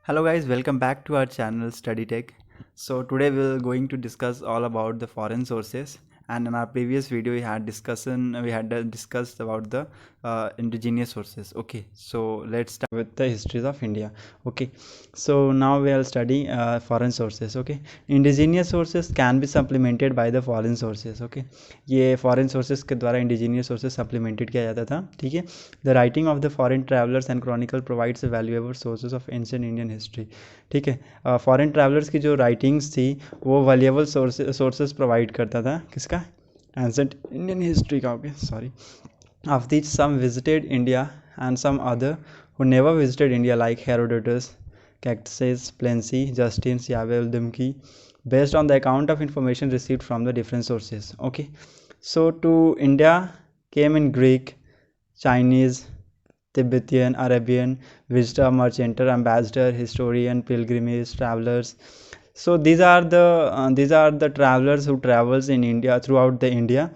Hello guys, welcome back to our channel Study Tech. So today we're going to discuss all about the foreign sources, and in our previous video we had discussed about the indigenous sources. Okay, so let's start with the histories of India. Okay, so now we'll study foreign sources. Okay, indigenous sources can be supplemented by the foreign sources. Okay, ये foreign sources के द्वारा indigenous sources supplemented किया जाता था. ठीक है, the writing of the foreign travelers and chronicle provides a valuable sources of ancient Indian history. ठीक है, फॉरेन ट्रैवलर्स की जो राइटिंग्स थी वो वैल्यूएबल सोर्सेज प्रोवाइड करता था. किसका? एंसेंट इंडियन हिस्ट्री का. Okay, sorry. Of this some visited India and some other who never visited India like Herodotus, Ctesias, Pliny, Justin, यावेल, दुमकी, based on the account of information received from the different sources. Okay, so to India came in Greek, Chinese, Tibetan, Arabian, visitor, merchant, ambassador, historian, pilgrimage, travelers. So these are the travelers who travels in India throughout the India.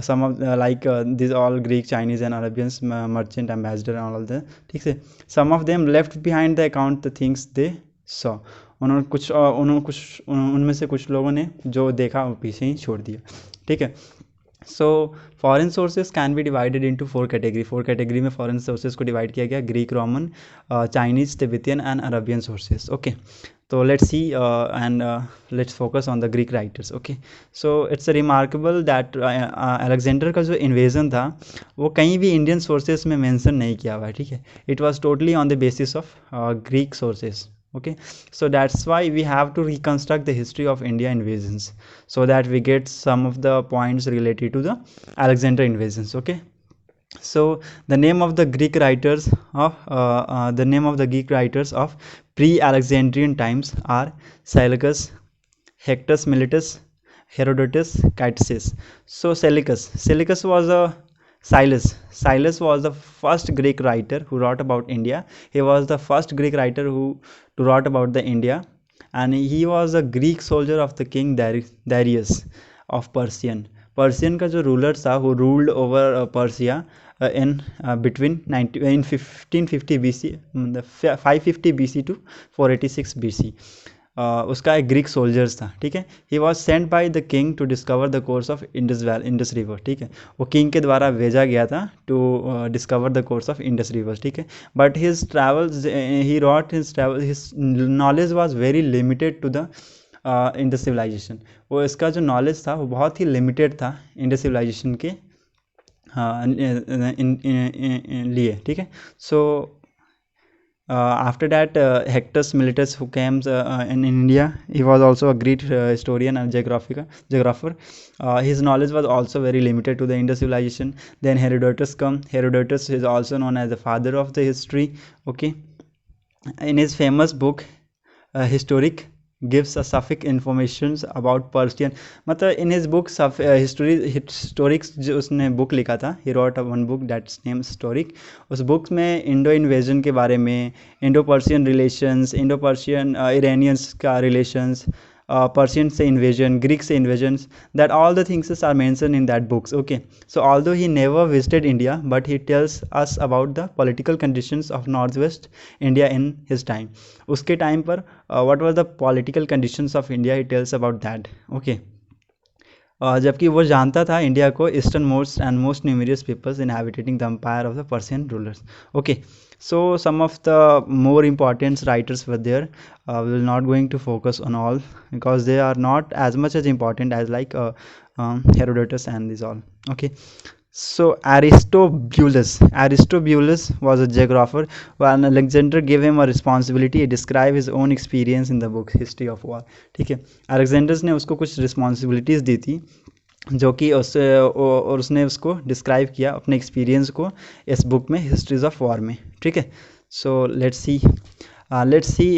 Some of these all Greek, Chinese and Arabians, merchant, ambassador and all of the. ठीक है, some of them left behind the account the things they saw. उनमें से कुछ लोगों ने जो देखा वो पीछे ही छोड़ दिया. ठीक है, so foreign sources can be divided into four category में फॉरेन सोर्सेज को डिवाइड किया गया. Greek, Roman, Chinese, Tibetan and Arabian sources. Okay, तो let's see and let's focus on the Greek writers. Okay, so it's remarkable that Alexander का जो invasion था वो कहीं भी इंडियन सोर्सेज में मेंशन नहीं किया हुआ है. ठीक है, it was totally on the basis of Greek sources. Okay, so that's why we have to reconstruct the history of India invasions so that we get some of the points related to the Alexander invasions. Okay, so the name of the Greek writers of pre-Alexandrian times are Seleucus, Hectus Miletus, Herodotus, Kytisus. So Seleucus was a Silas was the first Greek writer who wrote about India. He was the first Greek writer who wrote about the India, and he was a Greek soldier of the king Darius of Persian का जो ruler था who ruled over Persia in between 1550 BC, 550 BC to 486 BC. उसका एक Greek soldiers था. ठीक है, he was sent by the king to discover the course of Indus river. ठीक है, वो किंग के द्वारा भेजा गया था to discover the course of Indus river. ठीक है, but his travels he wrote his knowledge was very limited to the Indus civilization. वो इसका जो नॉलेज था वो बहुत ही लिमिटेड था इंडस सिविलाइजेशन के लिए. ठीक है, सो after that Hectus Miletus, who came in India, he was also a great historian and geographer. His knowledge was also very limited to the Indus civilization. Then Herodotus Herodotus is also known as the father of the history. Okay, in his famous book Historic gives a sufficient information about Persian. मतलब in his book historics जो उसने book लिखा था, he wrote one book that's named Historic. उस book में Indo invasion के बारे में, Indo Persian relations, Indo Persian Iranians का रिलेशंस, पर्शियन से इन्वेजन, ग्रीक से invasions, that all the things are mentioned in that books. Okay, so although he never visited India, but he tells us about the political conditions of northwest India in his time. उसके time पर what were the political conditions of India, he tells about that. Okay, जबकि वो जानता था India को eastern most and most numerous peoples inhabitating the empire of the Persian rulers. Okay, so some of the more important writers were there. We will not going to focus on all because they are not as much as important as like Herodotus and these all. Okay, so Aristobulus was a geographer. When Alexander gave him a responsibility, he described his own experience in the book History of War. ठीक है, Alexander ने उसको कुछ responsibilities दी थी जो कि उसने उसको डिस्क्राइब किया अपने एक्सपीरियंस को इस बुक में हिस्ट्रीज ऑफ वॉर में. ठीक है, so let's see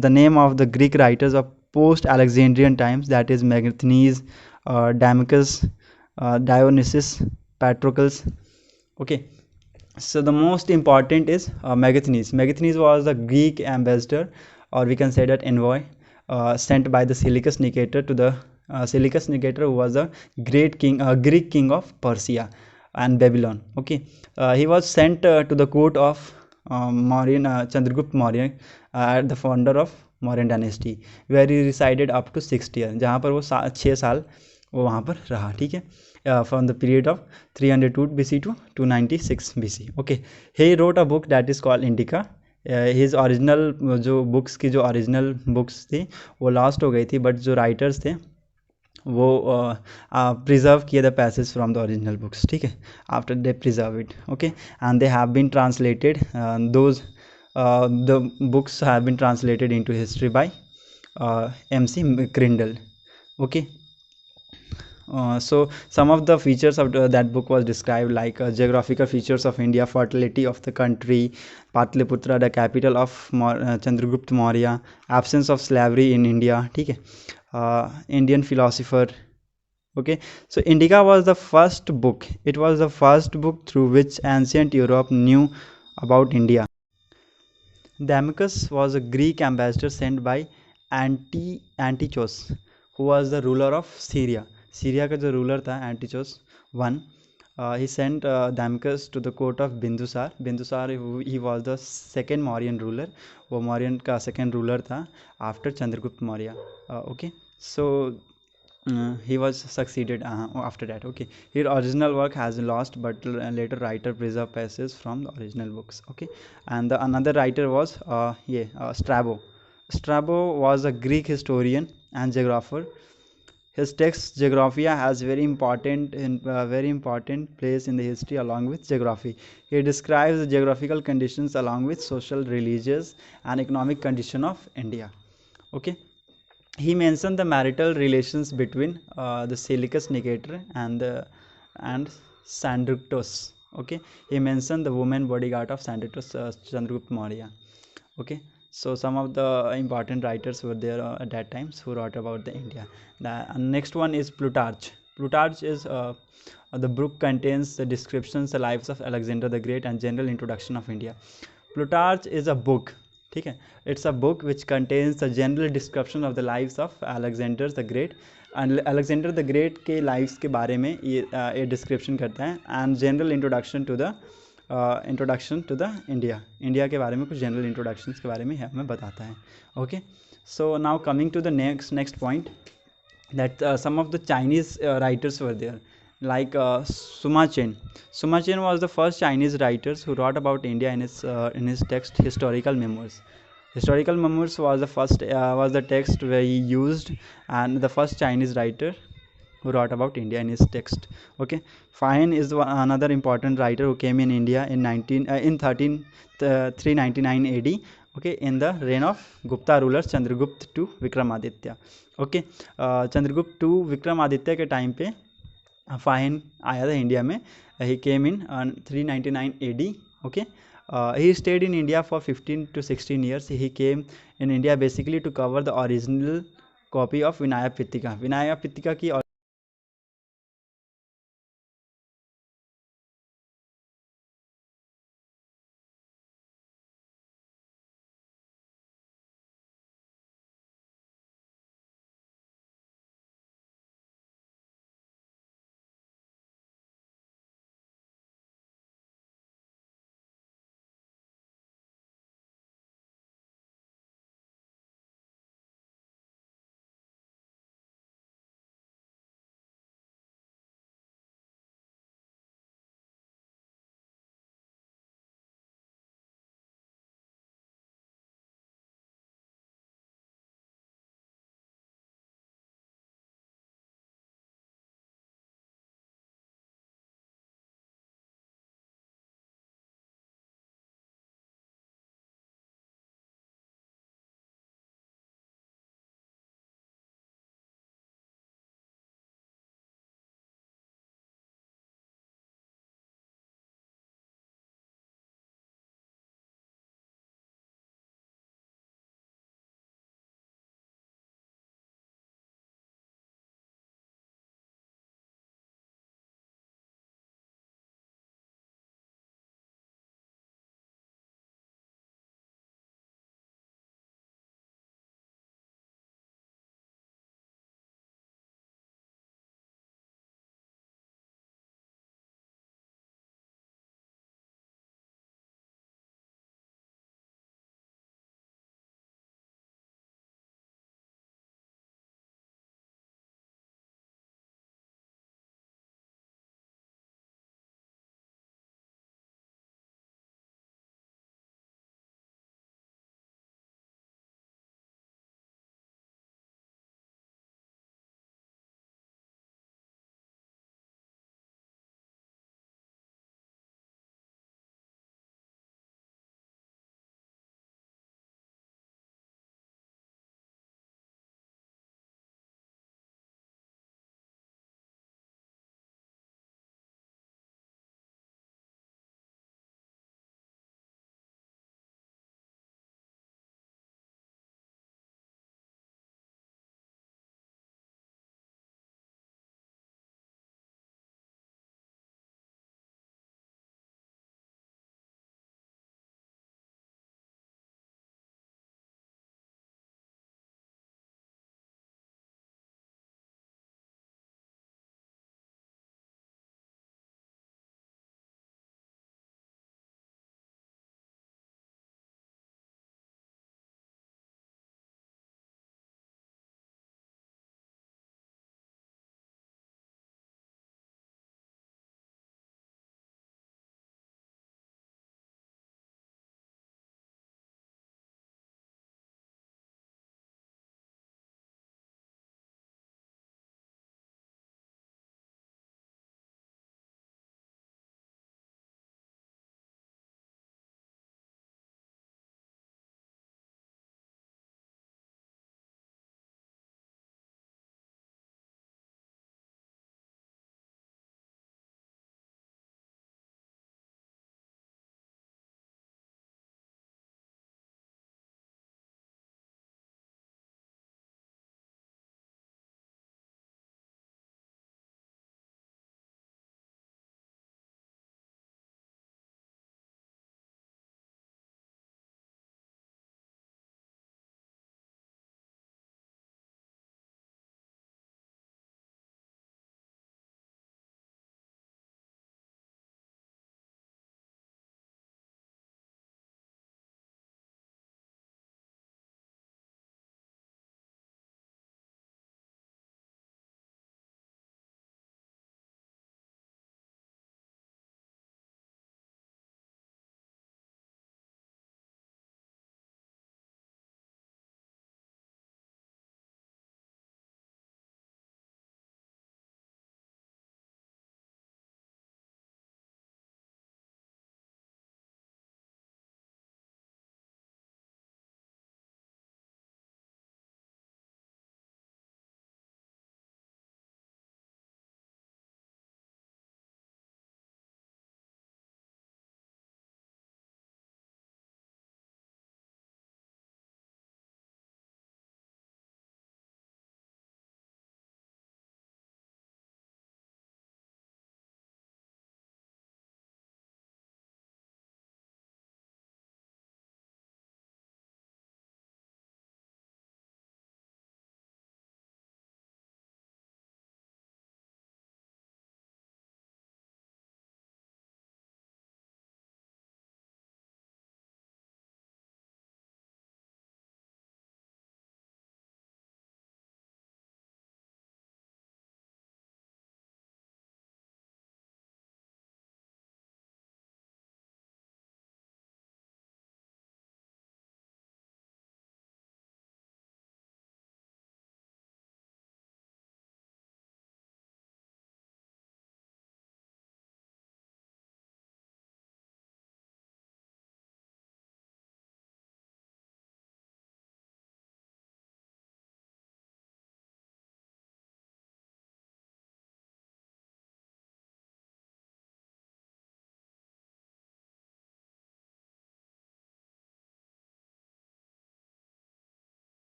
the name of the Greek writers of post Alexandrian times, that is Megasthenes, Damocles, Dionysius, Patroclus. Okay, so the most important is Megasthenes was the Greek ambassador, or we can say that envoy, sent by the Seleucus Nicator to the Seleucus Nicator, who was a great king, Greek king of Persia and Babylon. Okay, he was sent to the court of Mauryan Chandragupta Maurya at the founder of Mauryan dynasty, where he resided up to 6 years, जहाँ पर वो 6 साल वो वहाँ पर रहा, ठीक है, from the period of 302 BC to 296 BC. Okay, he wrote a book that is called Indica. His original जो बुक्स की जो ओरिजिनल बुक्स थी वो लॉस्ट हो गई थी, बट जो राइटर्स थे वो प्रिजर्व किए the passage from the original books, ठीक है, after they preserve it. Okay, and they have been translated, those the books have been translated into history by MC Crindle. Okay. So some of the features of that book was described like geographical features of India, fertility of the country, Patliputra the capital of Chandragupta Maurya, absence of slavery in India, ठीक है, Indian philosopher. Okay, so Indica was the first book. It was the first book through which ancient Europe knew about India. Damachus was a Greek ambassador sent by Antichos, who was the ruler of Syria. Syria का जो ruler था एंटीचोस one, he sent Damachus to the court of Bindusar. Bindusar he was the second Mauryan ruler. वो मौर्यन का second ruler था after Chandragupta Maurya. Okay, so he was succeeded after that. Okay, his original work has lost, but later writer preserved passages from the original books. Okay, and the another writer was Strabo. Strabo was a Greek historian and geographer. His text Geographia has very important place in the history along with geography. He describes the geographical conditions along with social, religious and economic condition of India. Okay, he mentioned the marital relations between the Seleucus Nicator and Sandructus. Okay, he mentioned the woman bodyguard of Sandructus, Chandragupta Maurya. Okay, so some of the important writers were there at that time who wrote about the India. The next one is Plutarch. Plutarch is the book contains the descriptions, the lives of Alexander the Great and general introduction of India. Plutarch is a book, ठीक है, it's a book which contains the general description of the lives of Alexander the Great. Alexander the Great के lives के बारे में ये description करता है, and general introduction to the India के बारे में कुछ जनरल इंट्रोडक्शंस के बारे में हमें बताता है. Okay, so now coming to the next point, that some of the Chinese writers were there like Suma Chen. Suma Chen was the first Chinese writers who wrote about India in his text Historical Memoirs. Historical Memoirs was the text where he used, and the first Chinese writer who wrote about India in his text. Okay, Fine is another important writer who came in India in 399 AD. Okay, in the reign of Gupta rulers Chandragupta to Vikramaditya. Okay, Chandragupta to Vikramaditya के time पे fine आया था India में. he came in 399 AD. Okay, he stayed in India for 15 to 16 years. He came in India basically to cover the original copy of Vinaya Pittika. Vinaya Pittika की